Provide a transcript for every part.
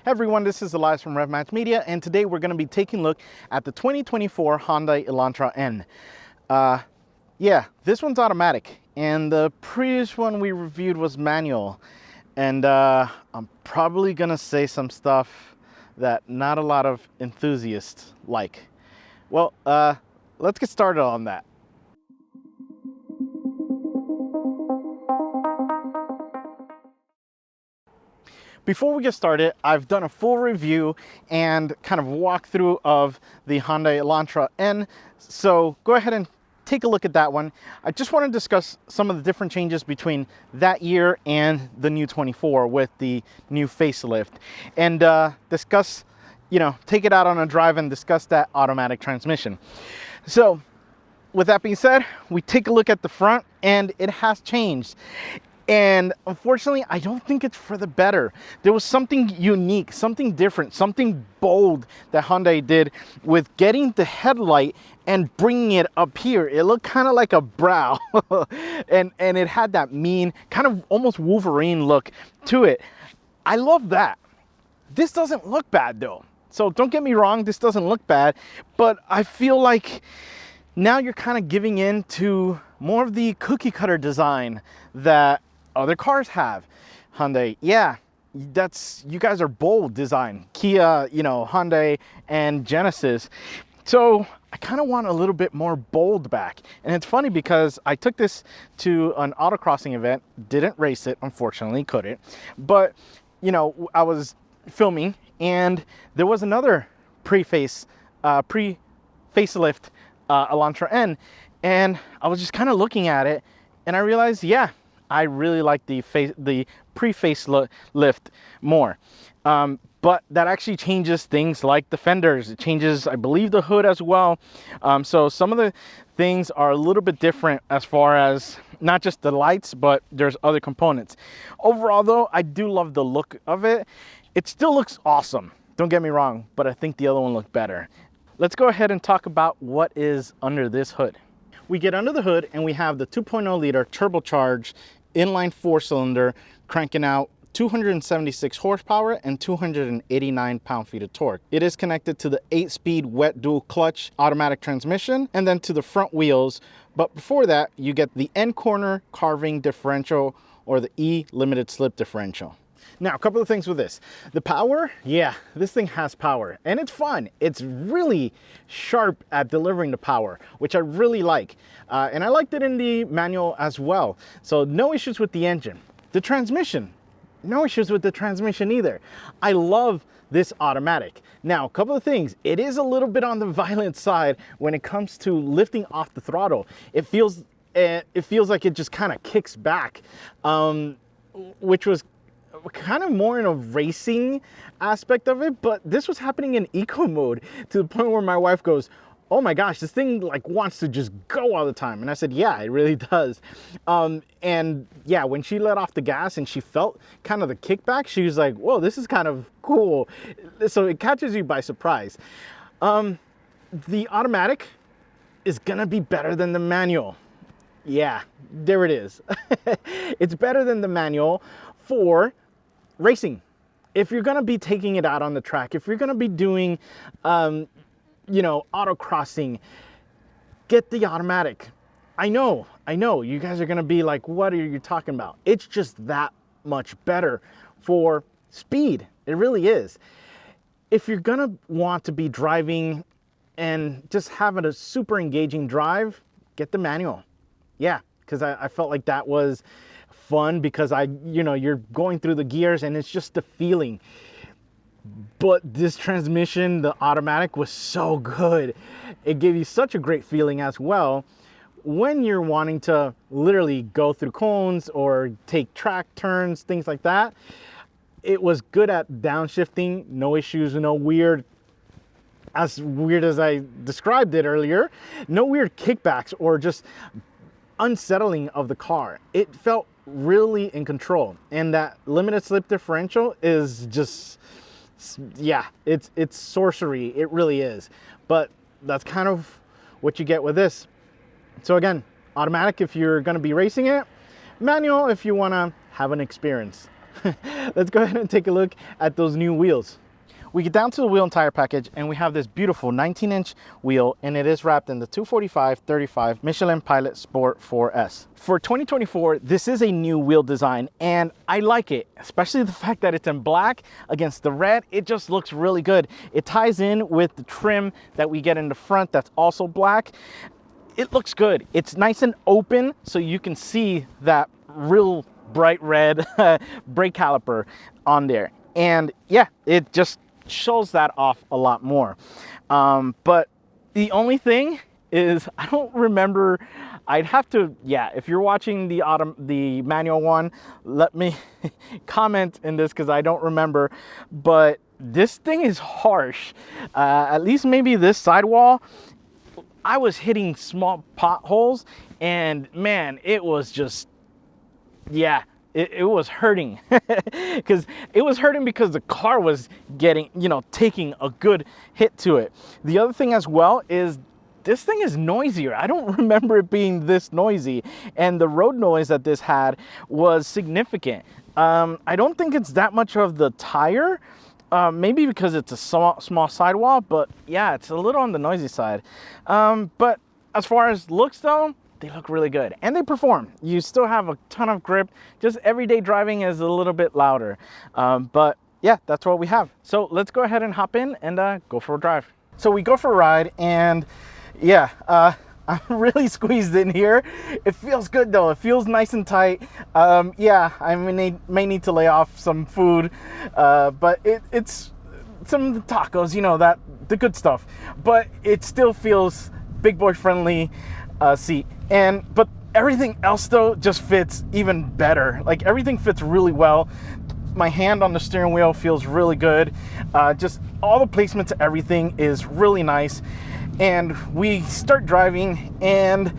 Hey everyone, this is Elias from RevMatch Media, and today we're going to be taking a look at the 2024 Hyundai Elantra N. Yeah, this one's automatic, and the previous one we reviewed was manual. And I'm probably going to say some stuff that not a lot of enthusiasts like. Well, let's get started on that. Before we get started, I've done a full review and kind of walkthrough of the Hyundai Elantra N, so go ahead and take a look at that one. I just want to discuss some of the different changes between that year and the new 24 with the new facelift, and discuss, take it out on a drive and discuss that automatic transmission. So with that being said, we take a look at the front, and it has changed. And unfortunately, I don't think it's for the better. There was something unique, something different, something bold that Hyundai did with getting the headlight and bringing it up here. It looked kind of like a brow and it had that mean, kind of almost Wolverine look to it. I love that. This doesn't look bad though. So don't get me wrong, this doesn't look bad, but I feel like now you're kind of giving in to more of the cookie cutter design that other cars have. Hyundai, yeah, you guys are bold design. Kia, Hyundai and Genesis. So I kind of want a little bit more bold back. And it's funny because I took this to an autocrossing event, didn't race it, unfortunately, couldn't. But, I was filming and there was another pre-facelift Elantra N. And I was just kind of looking at it and I realized, yeah, I really like the pre-facelift more. But that actually changes things like the fenders. It changes, I believe, the hood as well. So some of the things are a little bit different as far as not just the lights, but there's other components. Overall, though, I do love the look of it. It still looks awesome. Don't get me wrong, but I think the other one looked better. Let's go ahead and talk about what is under this hood. We get under the hood and we have the 2.0 liter turbocharged inline 4-cylinder cranking out 276 horsepower and 289 pound-feet of torque. It is connected to the 8-speed wet dual clutch automatic transmission and then to the front wheels. But before that, you get the end corner carving differential, or the E limited slip differential. Now, a couple of things with this. The power, yeah, this thing has power and it's fun. It's really sharp at delivering the power, which I really like. And I liked it in the manual as well. So no issues with the engine. The transmission, no issues with the transmission either. I love this automatic. Now, a couple of things. It is a little bit on the violent side when it comes to lifting off the throttle. It feels like it just kind of kicks back, which was kind of more in a racing aspect of it, but this was happening in eco mode to the point where my wife goes, oh my gosh, this thing like wants to just go all the time. And I said, yeah, it really does. And yeah, when she let off the gas and she felt kind of the kickback, she was like, whoa, this is kind of cool. So it catches you by surprise. The automatic is gonna be better than the manual. Yeah, there it is. It's better than the manual for racing. If you're going to be taking it out on the track, if you're going to be doing, autocrossing, get the automatic. I know, you guys are going to be like, what are you talking about? It's just that much better for speed. It really is. If you're going to want to be driving and just having a super engaging drive, get the manual. Yeah, because I felt like that was fun because you're going through the gears and it's just the feeling. But this transmission, the automatic, was so good. It gave you such a great feeling as well when you're wanting to literally go through cones or take track turns, things like that. It was good at downshifting, no issues, as weird as I described it earlier, no weird kickbacks or just unsettling of the car. It felt really in control, and that limited slip differential is just, yeah, it's sorcery. It really is. But that's kind of what you get with this. So again, automatic if you're going to be racing it, manual if you want to have an experience. let's go ahead and take a look at those new wheels. We get down to the wheel and tire package, and we have this beautiful 19-inch wheel, and it is wrapped in the 245/35 Michelin Pilot Sport 4S. For 2024, this is a new wheel design, and I like it, especially the fact that it's in black against the red. It just looks really good. It ties in with the trim that we get in the front that's also black. It looks good. It's nice and open, so you can see that real bright red brake caliper on there. And yeah, it just shows that off a lot more. But the only thing is, I don't remember. I'd have to, yeah, if you're watching the manual one, let me comment in this because I don't remember. But this thing is harsh. At least maybe this sidewall, I was hitting small potholes, and man, it was just, yeah, it was hurting. Because it was hurting because the car was getting, taking a good hit to it. The other thing as well is this thing is noisier. I don't remember it being this noisy, and the road noise that this had was significant. I don't think it's that much of the tire, maybe because it's a small sidewall, but yeah, it's a little on the noisy side. But as far as looks though, they look really good and they perform. You still have a ton of grip. Just everyday driving is a little bit louder. But yeah, that's what we have. So let's go ahead and hop in and go for a drive. So we go for a ride, and yeah, I'm really squeezed in here. It feels good though. It feels nice and tight. Yeah, I may need to lay off some food, but it's some tacos, the good stuff. But it still feels big boy friendly seat. But everything else though just fits even better. Like everything fits really well. My hand on the steering wheel feels really good. Just all the placement to everything is really nice. And we start driving, and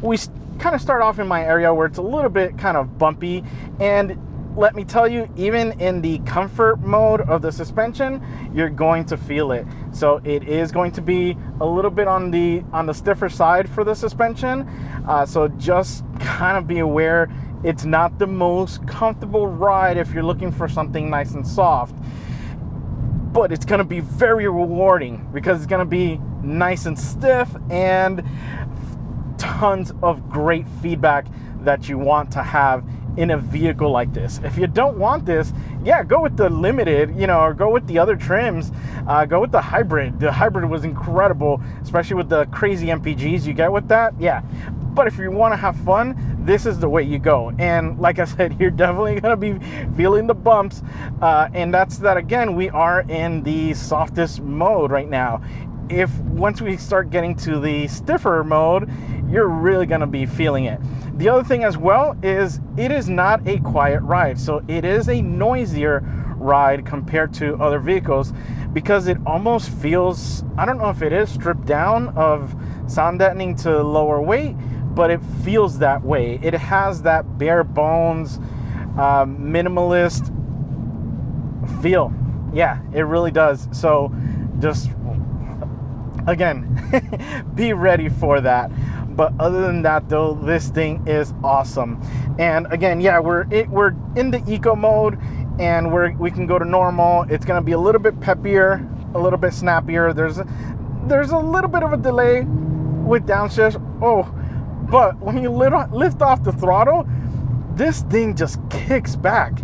we kind of start off in my area where it's a little bit kind of bumpy. And let me tell you, even in the comfort mode of the suspension, you're going to feel it. So it is going to be a little bit on the stiffer side for the suspension. So just kind of be aware, it's not the most comfortable ride if you're looking for something nice and soft. But it's going to be very rewarding because it's going to be nice and stiff and tons of great feedback that you want to have in a vehicle like this. If you don't want this, yeah, go with the limited, or go with the other trims. Go with the hybrid. The hybrid was incredible, especially with the crazy MPGs you get with that. Yeah, but if you want to have fun, this is the way you go. And like I said, you're definitely going to be feeling the bumps. And that's that. Again, we are in the softest mode right now. Once we start getting to the stiffer mode, you're really going to be feeling it. The other thing as well is it is not a quiet ride. So it is a noisier ride compared to other vehicles because it almost feels, I don't know if it is stripped down of sound deadening to lower weight, but it feels that way. It has that bare bones, minimalist feel. Yeah, it really does. So just, again, be ready for that. But other than that though, this thing is awesome. And again, yeah, we're in the eco mode, and we can go to normal. It's gonna be a little bit peppier, a little bit snappier. There's a little bit of a delay with downshift. Oh, but when you lift off the throttle, this thing just kicks back.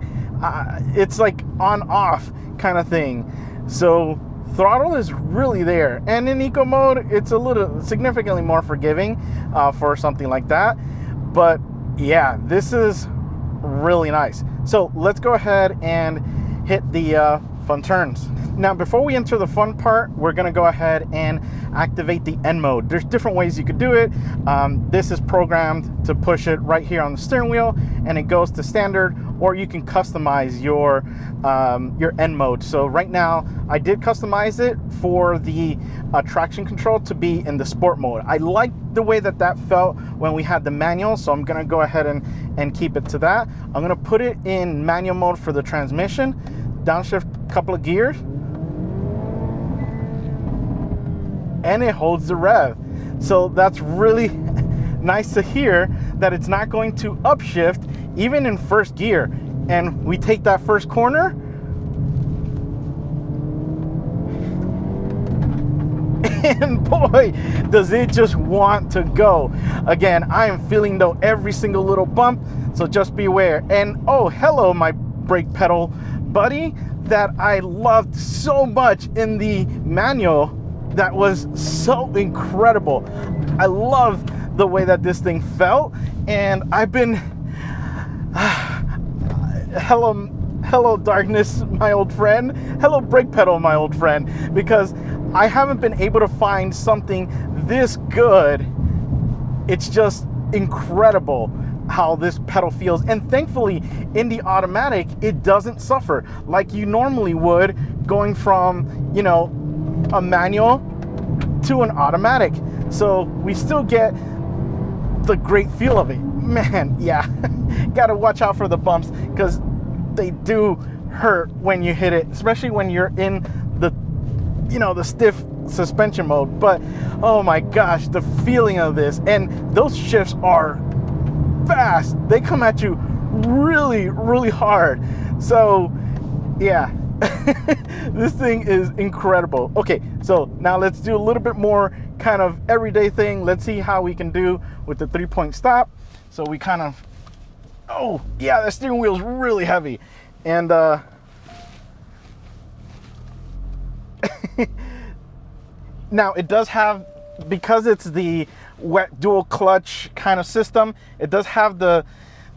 It's like on off kind of thing. So throttle is really there, and in eco mode it's a little significantly more forgiving for something like that. But yeah, this is really nice. So let's go ahead and hit the fun turns. Now, before we enter the fun part, we're going to go ahead and activate the N mode. There's different ways you could do it. This is programmed to push it right here on the steering wheel, and it goes to standard, or you can customize your N mode. So right now, I did customize it for the traction control to be in the sport mode. I like the way that felt when we had the manual, so I'm going to go ahead and keep it to that. I'm going to put it in manual mode for the transmission, downshift a couple of gears, and it holds the rev. So that's really nice to hear that it's not going to upshift even in first gear. and we take that first corner, and boy, does it just want to go. Again, I am feeling though every single little bump, so just beware. And oh, hello, my brake pedal buddy that I loved so much in the manual. That was so incredible. I love the way that this thing felt, and I've been hello darkness, my old friend. Hello brake pedal, my old friend, because I haven't been able to find something this good. It's just incredible how this pedal feels, and thankfully in the automatic it doesn't suffer like you normally would going from, you know, a manual to an automatic. So we still get the great feel of it. Man, yeah, gotta watch out for the bumps because they do hurt when you hit it, especially when you're in the, you know, the stiff suspension mode. But oh my gosh, the feeling of this, and those shifts are fast. They come at you really, really hard. So yeah, this thing is incredible. Okay, so now let's do a little bit more kind of everyday thing. Let's see how we can do with the 3-point stop. So we kind of, oh yeah, the steering wheel is really heavy. And now it does have, because it's the wet dual clutch kind of system, it does have the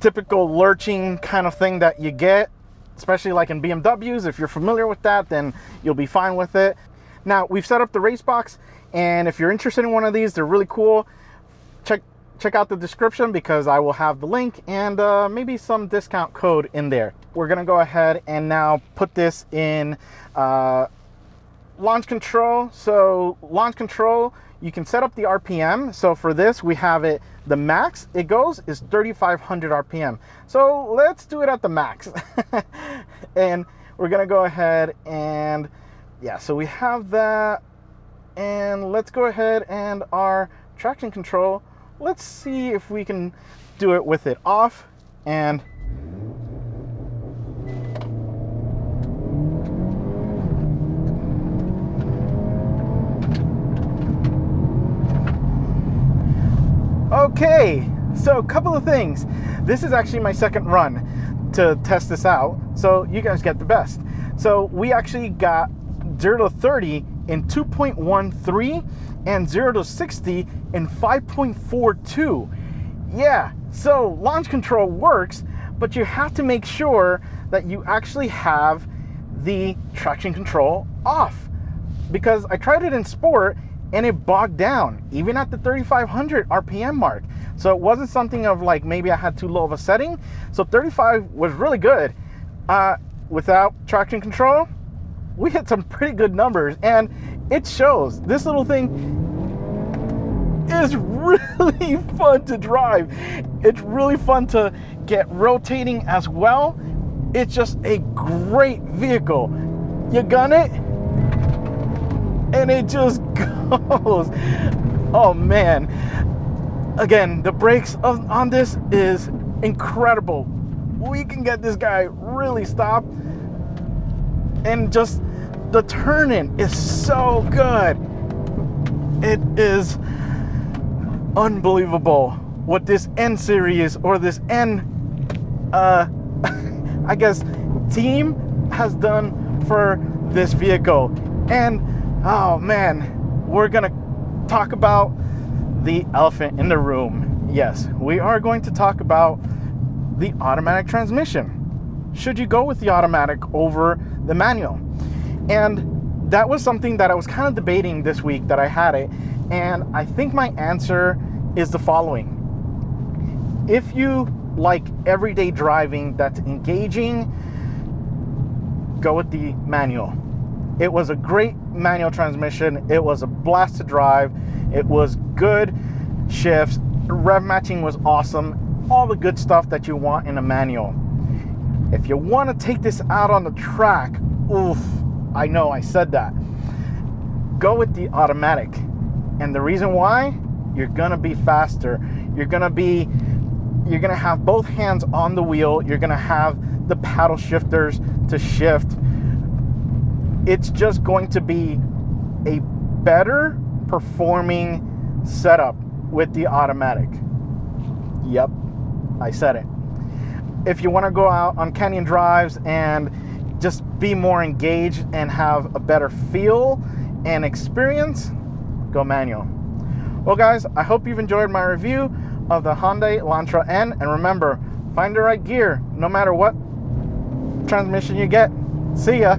typical lurching kind of thing that you get, especially like in BMWs. If you're familiar with that, then you'll be fine with it. Now we've set up the race box, and if you're interested in one of these, they're really cool. Check out the description because I will have the link and maybe some discount code in there. We're gonna go ahead and now put this in launch control. So launch control, you can set up the RPM. So for this, we have it, the max it goes is 3,500 RPM. So let's do it at the max. And we're gonna go ahead and, yeah, so we have that. And let's go ahead and our traction control, let's see if we can do it with it off. And okay, so a couple of things. This is actually my second run to test this out, so you guys get the best. So we actually got 0 to 30 in 2.13 and 0 to 60 in 5.42. Yeah, so launch control works, but you have to make sure that you actually have the traction control off, because I tried it in sport and it bogged down even at the 3,500 RPM mark. So it wasn't something of like maybe I had too low of a setting. So 35 was really good. Without traction control, we hit some pretty good numbers, and it shows. This little thing is really fun to drive. It's really fun to get rotating as well. It's just a great vehicle. You gun it and it just goes. Oh man. Again, the brakes on this is incredible. We can get this guy really stopped, and just the turning is so good. It is unbelievable what this N series, or this N I guess team has done for this vehicle. And oh man, we're gonna talk about the elephant in the room. Yes, we are going to talk about the automatic transmission. Should you go with the automatic over the manual? And that was something that I was kind of debating this week that I had it, and I think my answer is the following. If you like everyday driving that's engaging, go with the manual. It was a great manual transmission. It was a blast to drive. It was good shifts. Rev matching was awesome. All the good stuff that you want in a manual. If you want to take this out on the track, oof, I know I said that, go with the automatic. And the reason why, you're gonna be faster. You're gonna have both hands on the wheel. You're gonna have the paddle shifters to shift. It's just going to be a better performing setup with the automatic. Yep, I said it. If you want to go out on canyon drives and just be more engaged and have a better feel and experience, go manual. Well guys, I hope you've enjoyed my review of the Hyundai Elantra N, and remember, find the right gear no matter what transmission you get. See ya.